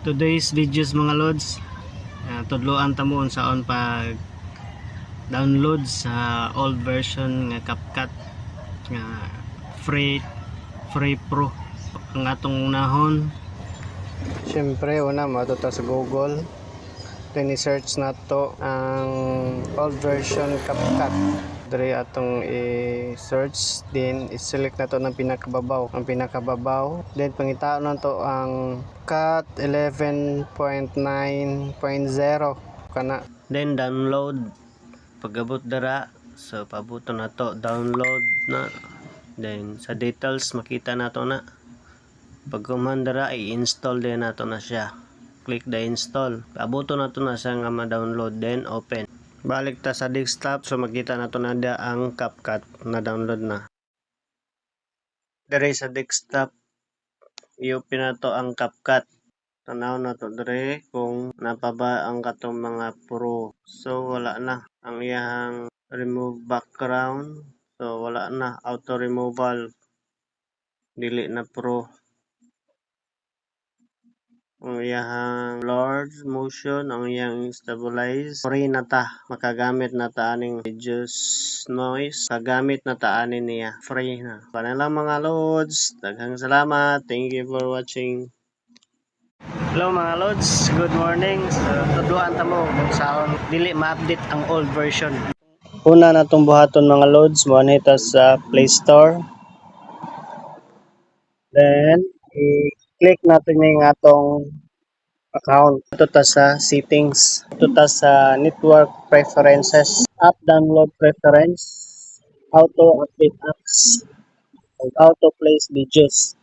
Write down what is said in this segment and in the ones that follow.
Today's videos mga lods, tudloan tamo unsaon pag download sa old version nga CapCut nga free pro ang atong unahon. Syempre una matuto sa Google, then i-search nato ang old version CapCut. Diri atong i-search, din i-select nato ng pinakababaw, then pangitaon nato ang CapCut 11.9.0 kana, then download. Pagabot dara, so pabuton nato download na, then sa details makita nato na. Pag kumandara i-install din nato na siya, click the install, pabuton nato na siya nga ma-download, then open. Balik ta sa desktop, so makita nato na da ang CapCut na download na. Dire sa desktop i-open nato ang CapCut. Tanaw nato dire kung napaba ang katong mga pro. So wala na ang iyang remove background, so wala na auto removal, dili na pro. Ang iyang large motion, ang iyang stabilize, free na ta, makagamit na ta aning reduce noise, kagamit na ta anin niya, free na. Para lang mga lods, daghang salamat, thank you for watching. Hello mga lods, good morning. So, tudloan ta mo kung saan dili ma-update ang old version. Una na itong buhaton mga lods, mo nita sa Play Store. Then, i-click natin yung atong account. Ito ta sa settings. Ito ta sa network preferences. App download preference. Auto update apps. Auto place videos.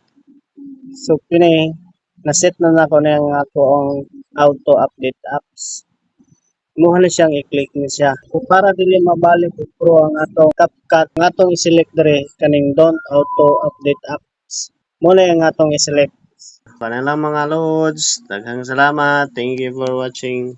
So, kini naset na nako na yung akong auto update apps. Muha na siyang i-click ni siya. So, para dili mabalik pro ang atong CapCut, ang atong i-select dire kaning don't auto update apps. Muna yung atong i-select. Para lang mga lods, daghang salamat, thank you for watching.